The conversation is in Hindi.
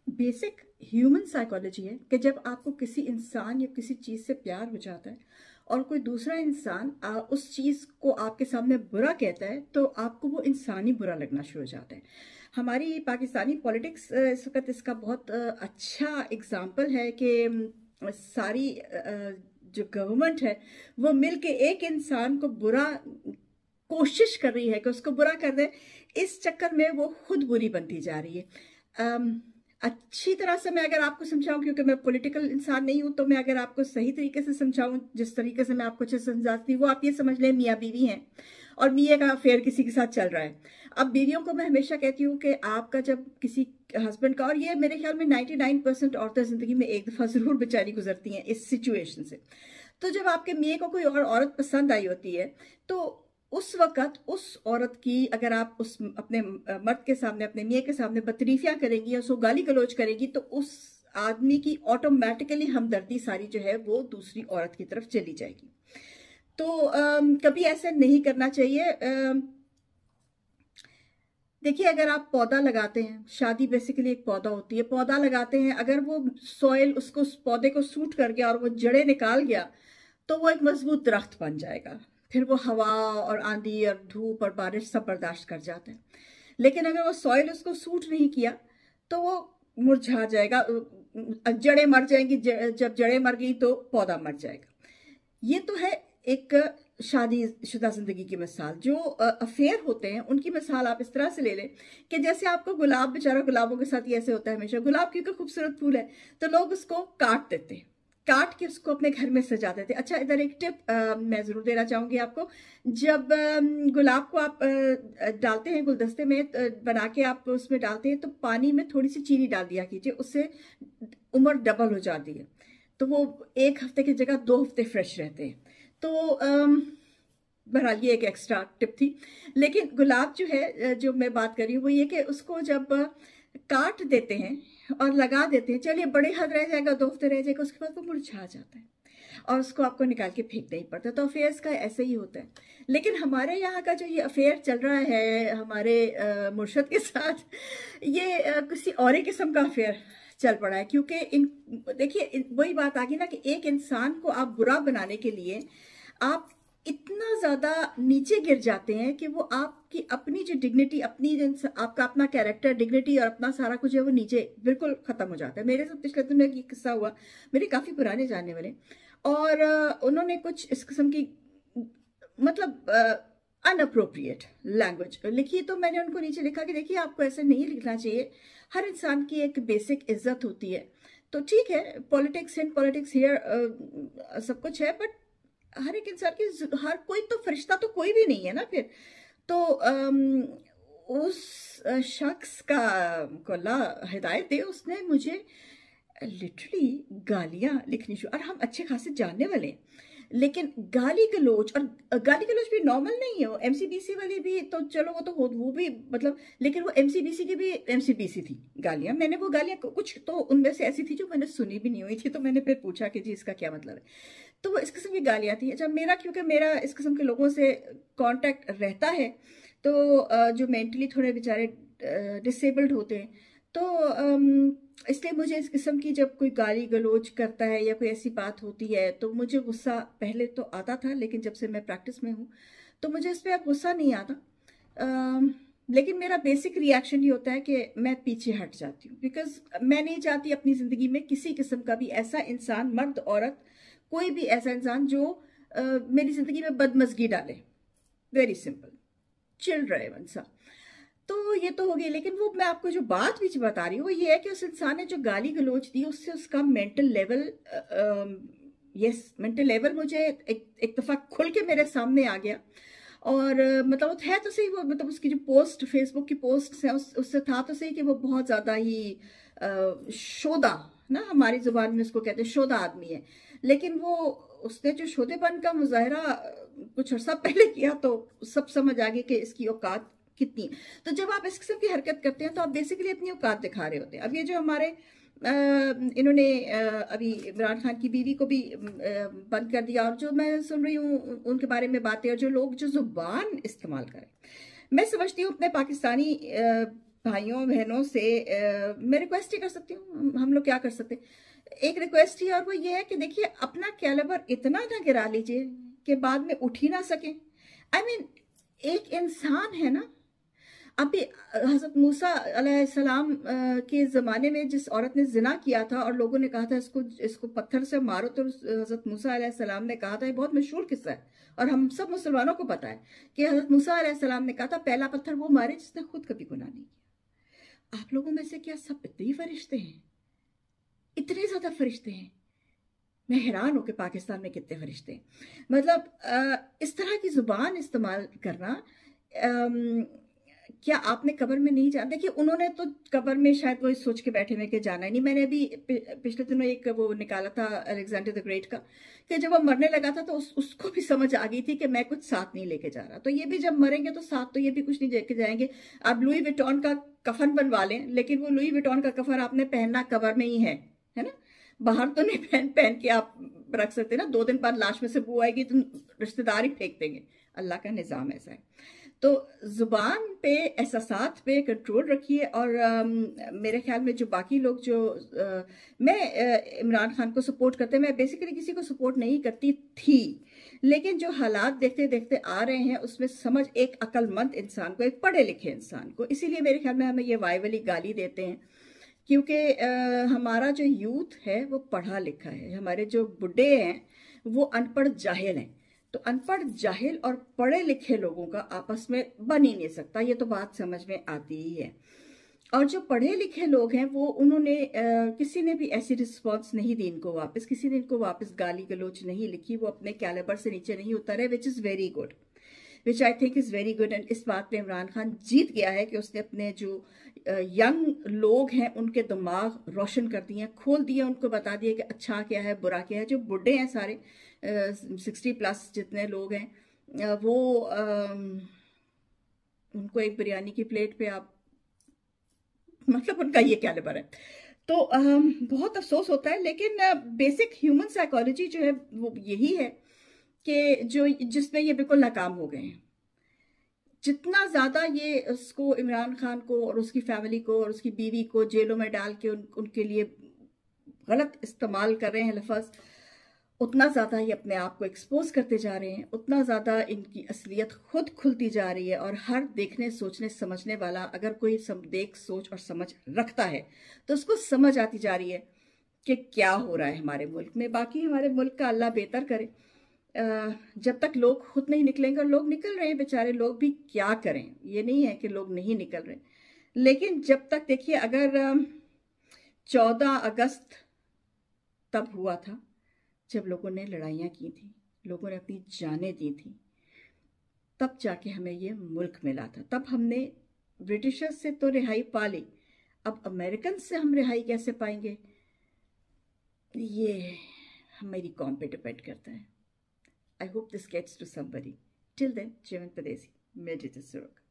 बेसिक ह्यूमन साइकोलॉजी है कि जब आपको किसी इंसान या किसी चीज़ से प्यार हो जाता है और कोई दूसरा इंसान उस चीज़ को आपके सामने बुरा कहता है तो आपको वो इंसान ही बुरा लगना शुरू हो जाता है। हमारी पाकिस्तानी पॉलिटिक्स इस वक्त इसका बहुत अच्छा एग्जाम्पल है कि सारी जो गवर्नमेंट है वो मिल के एक इंसान को बुरा कोशिश कर रही है कि उसको बुरा कर दे। इस चक्कर में वो खुद बुरी बनती जा रही है। अच्छी तरह से मैं अगर आपको समझाऊं, क्योंकि मैं पॉलिटिकल इंसान नहीं हूं, तो मैं अगर आपको सही तरीके से समझाऊं, जिस तरीके से मैं आपको अच्छे से समझाती हूँ, वो आप ये समझ लें मियाँ बीवी हैं और मियाँ का अफेयर किसी के साथ चल रहा है। अब बीवियों को मैं हमेशा कहती हूँ कि आपका जब किसी हस्बैंड का, और ये मेरे ख्याल में 99% औरतें जिंदगी में एक दफा जरूर बेचारी गुजरती हैं इस सिचुएशन से। तो जब आपके मियाँ को कोई और औरत पसंद आई होती है तो उस वक्त उस औरत की अगर आप उस अपने मर्द के सामने, अपने मियाँ के सामने बतरीफियां करेंगी या उसको गाली गलौज करेंगी तो उस आदमी की ऑटोमेटिकली हमदर्दी सारी जो है वो दूसरी औरत की तरफ चली जाएगी। तो कभी ऐसा नहीं करना चाहिए। देखिए, अगर आप पौधा लगाते हैं, शादी बेसिकली एक पौधा होती है, पौधा लगाते हैं, अगर वो सॉइल उसको, उस पौधे को सूट कर गया और वो जड़ें निकाल गया तो वो एक मजबूत दरख्त बन जाएगा। फिर वो हवा और आंधी और धूप और बारिश सब बर्दाश्त कर जाते हैं। लेकिन अगर वो सॉइल उसको सूट नहीं किया तो वो मुरझा जाएगा, जड़ें मर जाएंगी। जब जड़ें मर गई तो पौधा मर जाएगा। ये तो है एक शादीशुदा जिंदगी की मिसाल। जो अफेयर होते हैं उनकी मिसाल आप इस तरह से ले लें कि जैसे आपको गुलाब, बेचारा गुलाबों के साथ ही ऐसे होता है हमेशा। गुलाब क्योंकि खूबसूरत फूल है तो लोग उसको काट देते हैं, काट के उसको अपने घर में सजा देते। अच्छा, इधर एक टिप मैं जरूर देना चाहूंगी आपको। जब गुलाब को आप डालते हैं गुलदस्ते में, बना के आप उसमें डालते हैं तो पानी में थोड़ी सी चीनी डाल दिया कीजिए, उससे उम्र डबल हो जाती है। तो वो 1 हफ्ते की जगह 2 हफ्ते फ्रेश रहते हैं। तो बहरहाल ये एक एक्स्ट्रा टिप थी। लेकिन गुलाब जो है, जो मैं बात कर रही हूँ वो ये कि उसको जब काट देते हैं और लगा देते हैं, चलिए बड़े हद रह जाएगा, 2 हफ्ते रह जाएगा, उसके बाद वो मुरझा जाता है और उसको आपको निकाल के फेंकना ही पड़ता है। तो अफेयर्स का ऐसे ही होता है। लेकिन हमारे यहाँ का जो ये अफेयर चल रहा है हमारे मुर्शद के साथ, ये किसी और ही किस्म का अफेयर चल पड़ा है। क्योंकि देखिए वही बात आ गई ना कि एक इंसान को आप बुरा बनाने के लिए आप इतना ज्यादा नीचे गिर जाते हैं कि वो आपकी अपनी जो डिग्निटी, अपनी आपका अपना कैरेक्टर, डिग्निटी और अपना सारा कुछ है वो नीचे बिल्कुल खत्म हो जाता है। मेरे साथ पिछले दिन में ये किस्सा हुआ, मेरे काफी पुराने जानने वाले, और उन्होंने कुछ इस किस्म की मतलब अनअप्रोप्रिएट लैंग्वेज लिखी। तो मैंने उनको नीचे लिखा कि देखिए आपको ऐसे नहीं लिखना चाहिए, हर इंसान की एक बेसिक इज्जत होती है। तो ठीक है, पॉलिटिक्स इन पॉलिटिक्स हियर सब कुछ है, बट हर एक इंसान की, हर कोई तो फरिश्ता तो कोई भी नहीं है ना फिर। तो उस शख्स का को अल्लाह हिदायत दे, उसने मुझे लिटरली गालियां लिखनी शुरू, और हम अच्छे खासे जानने वाले हैं, लेकिन गाली गलोच, और गाली गलोच भी नॉर्मल नहीं है। वो एमसीबीसी वाली भी तो चलो वो तो वो भी मतलब, लेकिन वो एमसीबीसी की भी एमसीबीसी थी गालियां। मैंने वो गालियां कुछ तो उनमें से ऐसी थी जो मैंने सुनी भी नहीं हुई थी, तो मैंने फिर पूछा कि जी इसका क्या मतलब है। तो वो इस किस्म की गालियां थी। अच्छा, क्योंकि मेरा इस किस्म के लोगों से कांटेक्ट रहता है, तो जो मेंटली थोड़े बेचारे डिसेबल्ड होते हैं, तो इसलिए मुझे इस किस्म की जब कोई गाली गलोच करता है या कोई ऐसी बात होती है तो मुझे गुस्सा पहले तो आता था, लेकिन जब से मैं प्रैक्टिस में हूँ तो मुझे इस पर अब गुस्सा नहीं आता। लेकिन मेरा बेसिक रिएक्शन ये होता है कि मैं पीछे हट जाती हूँ, बिकॉज मैं नहीं चाहती अपनी जिंदगी में किसी किस्म का भी ऐसा इंसान, मर्द औरत, कोई भी ऐसा इंसान जो मेरी जिंदगी में बदमजगी डाले। वेरी सिंपल, चिल रहे मनसा। तो ये तो हो गई। लेकिन वो मैं आपको जो बात बीच बता रही हूँ वो ये है कि उस इंसान ने जो गाली गलोच दी उससे उसका mental level, yes mental level मुझे एक दफा खुल के मेरे सामने आ गया। और मतलब है तो सही, वो मतलब उसकी जो पोस्ट, फेसबुक की पोस्ट है उससे था तो सही कि वो बहुत ज्यादा ही शोदा, ना हमारी जुबान में उसको कहते हैं शोदा आदमी है। लेकिन वो उसने जो शोधेपन का मुजाहरा कुछ अर्सा पहले किया तो सब समझ आ गई कि इसकी औकात कितनी। तो जब आप इस किस्म की हरकत करते हैं तो आप बेसिकली अपनी औकात दिखा रहे होते हैं। अब ये जो हमारे इन्होंने अभी इमरान खान की बीवी को भी बंद कर दिया, और जो मैं सुन रही हूँ उनके बारे में बातें, और जो लोग जो जुबान इस्तेमाल करें, मैं समझती हूँ अपने पाकिस्तानी भाइयों बहनों से मैं रिक्वेस्ट ही कर सकती हूँ, हम लोग क्या कर सकते हैं, एक रिक्वेस्ट ही, और वो ये है कि देखिए अपना कैलिबर इतना ना गिरा लीजिए कि बाद में उठ ही ना सके। आई मीन एक इंसान है ना, अभी हजरत मूसा अलैहिस्सलाम के ज़माने में जिस औरत ने जिना किया था और लोगों ने कहा था इसको इसको पत्थर से मारो, तो हजरत मूसा अलैहिस्सलाम ने कहा था, ये बहुत मशहूर किस्सा है और हम सब मुसलमानों को पता है कि हजरत मूसा अलैहिस्सलाम ने कहा था पहला पत्थर वो मारे जिसने खुद कभी गुनाह नहीं किया। आप लोगों में से क्या सब इतने ही फरिश्ते हैं? इतने ज्यादा फरिश्ते हैं? मैं हैरान हूं कि पाकिस्तान में कितने फरिश्ते हैं। मतलब इस तरह की जुबान इस्तेमाल करना, क्या आपने कब्र में नहीं जाना? देखिए उन्होंने तो कब्र में शायद वो इस सोच के बैठे हुए कि जाना ही नहीं। मैंने अभी पिछले दिनों एक वो निकाला था अलेक्जेंडर द ग्रेट का, कि जब वो मरने लगा था तो उसको भी समझ आ गई थी कि मैं कुछ साथ नहीं लेके जा रहा। तो ये भी जब मरेंगे तो साथ तो ये भी कुछ नहीं लेके जाएंगे। आप लुई विटॉन का कफन बनवा लें, लेकिन वो लुई विटॉन का कफन आपने पहनना कब्र में ही है ना, बाहर तो नहीं पहन पहन के आप रख सकते ना। 2 दिन बाद लाश में से बू आएगी तो रिश्तेदार ही फेंक देंगे। अल्लाह का निज़ाम ऐसा है। तो जुबान पे, एहसासात पे कंट्रोल रखिए। और मेरे ख्याल में जो बाकी लोग जो इमरान खान को सपोर्ट करते हैं, मैं बेसिकली किसी को सपोर्ट नहीं करती थी, लेकिन जो हालात देखते देखते आ रहे हैं उसमें समझ एक अक्लमंद इंसान को, एक पढ़े लिखे इंसान को, इसीलिए मेरे ख्याल में हमें ये वाई वाली गाली देते हैं, क्योंकि हमारा जो यूथ है वो पढ़ा लिखा है, हमारे जो बुढ़े हैं वो अनपढ़ जाहिल हैं। तो अनपढ़ जाहिल और पढ़े लिखे लोगों का आपस में बन ही नहीं सकता, ये तो बात समझ में आती ही है। और जो पढ़े लिखे लोग हैं वो उन्होंने किसी ने भी ऐसी रिस्पॉन्स नहीं दी इनको वापस, किसी ने इनको वापस गाली गलोच नहीं लिखी, वो अपने कैलिबर से नीचे नहीं उतरे, which is very good, which I think is very good. And इस बात पे इमरान खान जीत गया है कि उसने अपने जो यंग लोग हैं उनके दिमाग रोशन कर दिए, खोल दिए, उनको बता दिए कि अच्छा क्या है बुरा क्या है। जो बुढ़े हैं सारे 60+ जितने लोग हैं वो उनको एक बिरयानी की प्लेट पे आप, मतलब उनका ये कैलिबर है। तो बहुत अफसोस होता है, लेकिन बेसिक ह्यूमन साइकोलॉजी जो है वो यही है कि जो जिसमें ये बिल्कुल नाकाम हो गए हैं। जितना ज्यादा ये उसको, इमरान खान को और उसकी फैमिली को और उसकी बीवी को जेलों में डाल के उनके लिए गलत इस्तेमाल कर रहे हैं लफ्ज, उतना ज़्यादा ये अपने आप को एक्सपोज करते जा रहे हैं, उतना ज़्यादा इनकी असलियत खुद खुलती जा रही है। और हर देखने सोचने समझने वाला अगर कोई देख सोच और समझ रखता है तो उसको समझ आती जा रही है कि क्या हो रहा है हमारे मुल्क में। बाकी हमारे मुल्क का अल्लाह बेहतर करे। जब तक लोग खुद नहीं निकलेंगे, और लोग निकल रहे हैं बेचारे, लोग भी क्या करें, ये नहीं है कि लोग नहीं निकल रहे, लेकिन जब तक देखिए अगर 14 अगस्त तब हुआ था जब लोगों ने लड़ाइयाँ की थी, लोगों ने अपनी जानें दी थी, तब जाके हमें ये मुल्क मिला था, तब हमने ब्रिटिशर्स से तो रिहाई पा ली, अब अमेरिकन से हम रिहाई कैसे पाएंगे, ये मेरी कौम पे डिपेंड करता है। I hope this gets to somebody. Till then, Jeevan Pardesi, मैं जित सुरख।